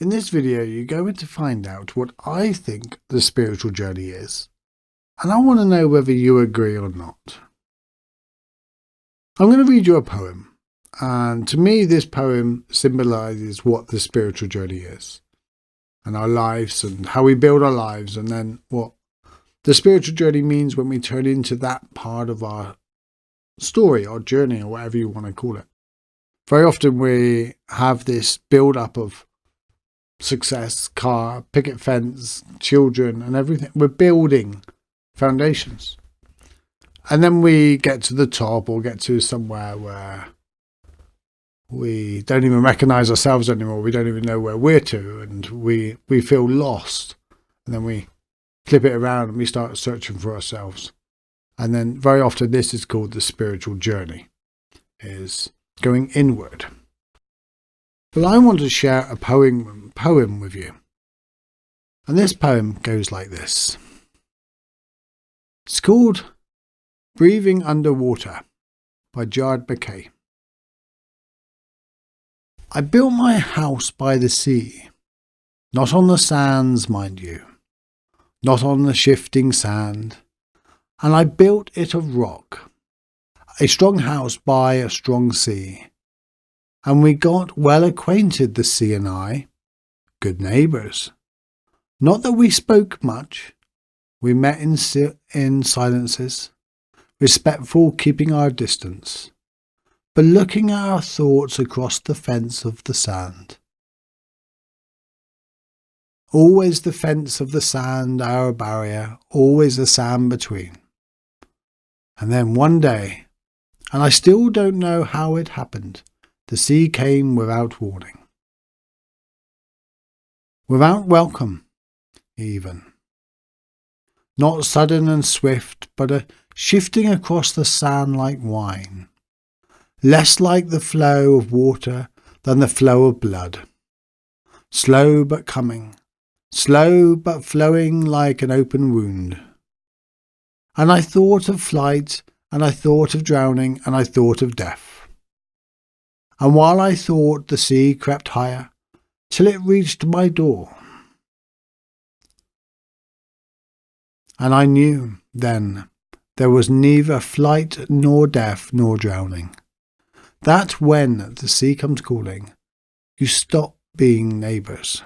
In this video, you're going to find out what I think the spiritual journey is, and I want to know whether you agree or not. I'm going to read you a poem, and to me this poem symbolises what the spiritual journey is, and our lives, and how we build our lives, and then what the spiritual journey means when we turn into that part of our story, or journey, or whatever you want to call it. Very often we have this build-up of success, car, picket fence, children and everything. We're building foundations. And then we get to the top or get to somewhere where we don't even recognize ourselves anymore. We don't even know where we're to, and we feel lost. And then we flip it around and we start searching for ourselves. And then very often this is called the spiritual journey, is going inward. Well, I want to share a poem with you. And this poem goes like this. It's called Breathing Underwater by Jared McKay. I built my house by the sea, not on the sands, mind you, not on the shifting sand, and I built it of rock, a strong house by a strong sea. And we got well acquainted, the sea and I, good neighbours. Not that we spoke much, we met in silences, respectful, keeping our distance, but looking at our thoughts across the fence of the sand. Always the fence of the sand, our barrier, always the sand between. And then one day, and I still don't know how it happened, the sea came without warning. Without welcome, even. Not sudden and swift, but a shifting across the sand like wine. Less like the flow of water than the flow of blood. Slow but coming, slow but flowing like an open wound. And I thought of flight, and I thought of drowning, and I thought of death. And while I thought, the sea crept higher, till it reached my door. And I knew then there was neither flight nor death nor drowning. That when the sea comes calling, you stop being neighbours.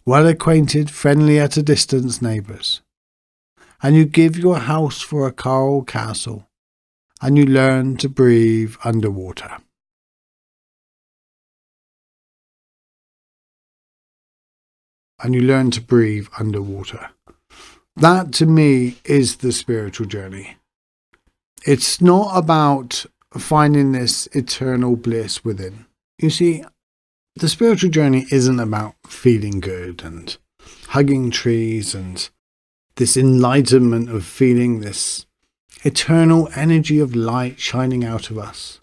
Well acquainted, friendly at a distance neighbours. And you give your house for a coral castle, and you learn to breathe underwater. And you learn to breathe underwater. That to me is the spiritual journey. It's not about finding this eternal bliss within. You see, the spiritual journey isn't about feeling good and hugging trees and this enlightenment of feeling this eternal energy of light shining out of us.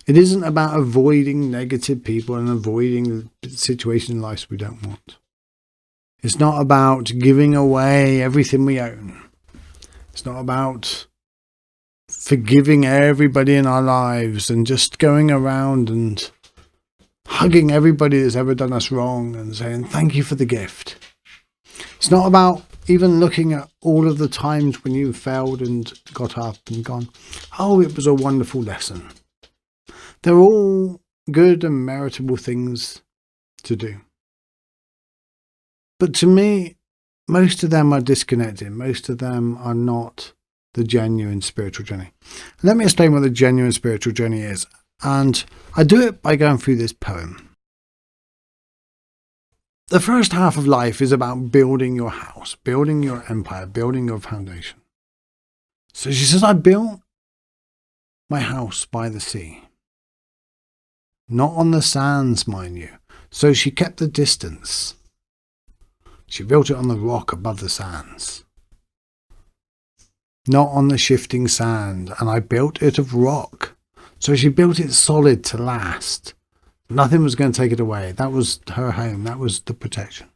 It isn't about avoiding negative people and avoiding situations in life we don't want. It's not about giving away everything we own. It's not about forgiving everybody in our lives and just going around and hugging everybody that's ever done us wrong and saying thank you for the gift. It's not about even looking at all of the times when you failed and got up and gone, oh, it was a wonderful lesson. They're all good and meritable things to do. But to me, most of them are disconnected. Most of them are not the genuine spiritual journey. Let me explain what the genuine spiritual journey is. And I do it by going through this poem. The first half of life is about building your house, building your empire, building your foundation. So she says, I built my house by the sea. Not on the sands, mind you. So she kept the distance. She built it on the rock above the sands. Not on the shifting sand, and I built it of rock. So she built it solid to last. Nothing was going to take it away. That was her home. That was the protection.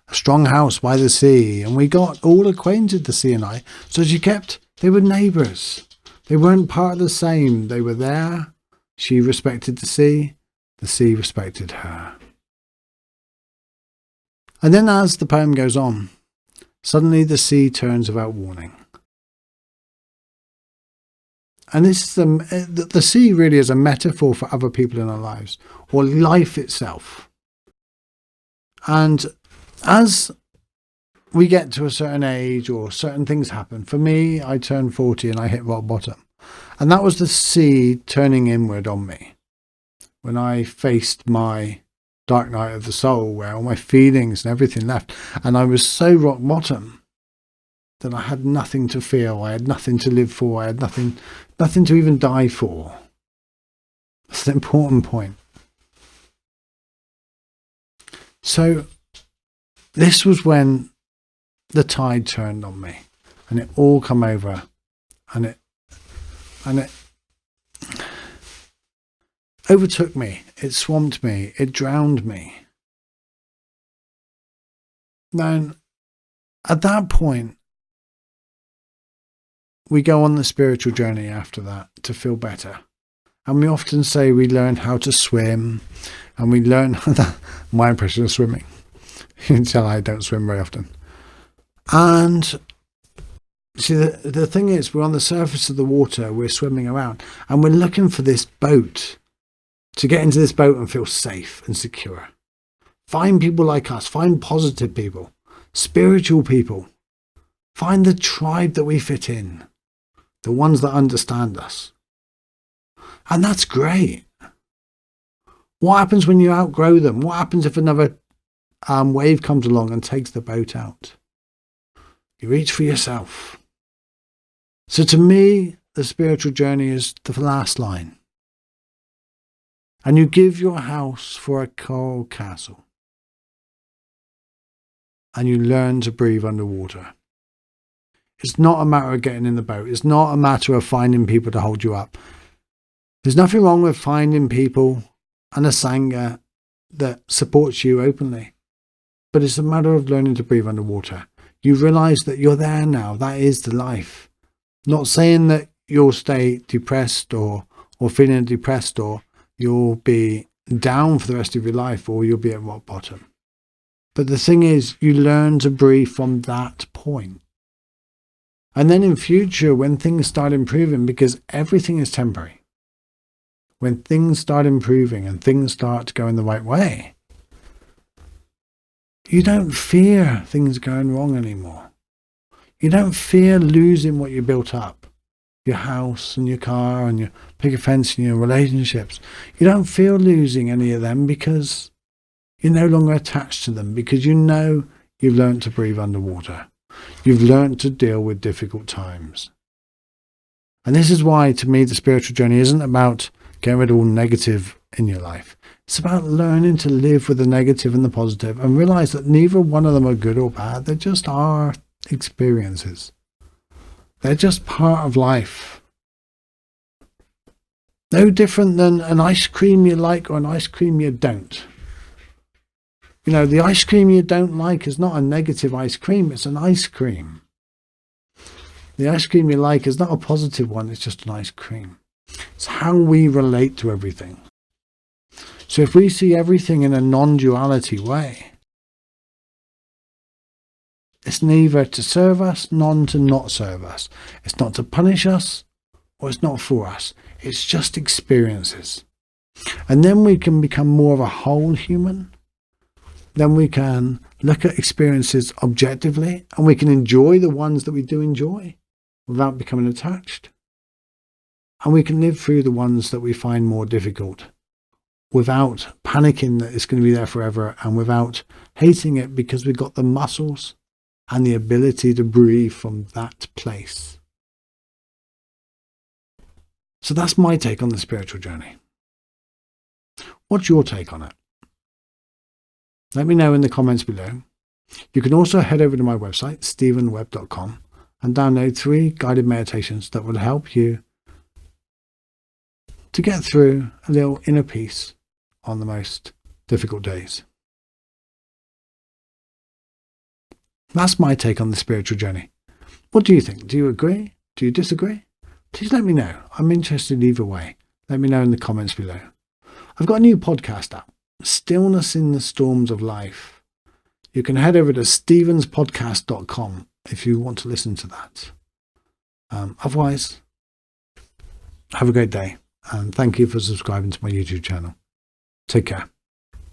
A strong house by the sea, and we got all acquainted, the sea and I. So she kept, they were neighbours. They weren't part of the same. They were there. She respected the sea respected her. And then as the poem goes on, suddenly the sea turns without warning. And this is the sea really is a metaphor for other people in our lives, or life itself. And as we get to a certain age or certain things happen, for me, I turned 40 and I hit rock bottom. And that was the sea turning inward on me. When I faced my dark night of the soul, where all my feelings and everything left, and I was so rock bottom that I had nothing to feel, I had nothing to live for, I had nothing to even die for. That's an important point. So this was when the tide turned on me, and it all come over, and it overtook me, it swamped me, it drowned me. Now, at that point, we go on the spiritual journey after that to feel better. And we often say we learn how to swim, and we learn my impression of swimming. You can tell I don't swim very often. And see, the thing is, we're on the surface of the water, we're swimming around, and we're looking for this boat, to get into this boat and feel safe and secure. Find people like us, find positive people, spiritual people. Find the tribe that we fit in, the ones that understand us. And that's great. What happens when you outgrow them? What happens if another wave comes along and takes the boat out? You reach for yourself. So to me, the spiritual journey is the last line. And you give your house for a coral castle. And you learn to breathe underwater. It's not a matter of getting in the boat. It's not a matter of finding people to hold you up. There's nothing wrong with finding people and a sangha that supports you openly. But it's a matter of learning to breathe underwater. You realise that you're there now. That is the life. Not saying that you'll stay depressed or feeling depressed, or you'll be down for the rest of your life, or you'll be at rock bottom. But the thing is, you learn to breathe from that point. And then in future, when things start improving, because everything is temporary, when things start improving and things start going the right way, you don't fear things going wrong anymore. You don't fear losing what you built up. Your house and your car and your picket fence and your relationships. You don't feel losing any of them because you're no longer attached to them, because you know you've learned to breathe underwater. You've learned to deal with difficult times. And this is why, to me, the spiritual journey isn't about getting rid of all negative in your life. It's about learning to live with the negative and the positive, and realize that neither one of them are good or bad. They just are experiences. They're just part of life. No different than an ice cream you like or an ice cream you don't. You know, the ice cream you don't like is not a negative ice cream, it's an ice cream. The ice cream you like is not a positive one, it's just an ice cream. It's how we relate to everything. So if we see everything in a non-duality way, it's neither to serve us, nor to not serve us. It's not to punish us, or it's not for us. It's just experiences. And then we can become more of a whole human. Then we can look at experiences objectively, and we can enjoy the ones that we do enjoy without becoming attached. And we can live through the ones that we find more difficult without panicking that it's going to be there forever, and without hating it because we've got the muscles and the ability to breathe from that place. So that's my take on the spiritual journey. What's your take on it? Let me know in the comments below. You can also head over to my website, stephenwebb.com, and download 3 guided meditations that will help you to get through a little inner peace on the most difficult days. That's my take on the spiritual journey. What do you think? Do you agree? Do you disagree? Please let me know. I'm interested either way. Let me know in the comments below. I've got a new podcast out, Stillness in the Storms of Life. you can head over to stevenspodcast.com if you want to listen to that. Otherwise, have a great day, and thank you for subscribing to my YouTube channel. Take care.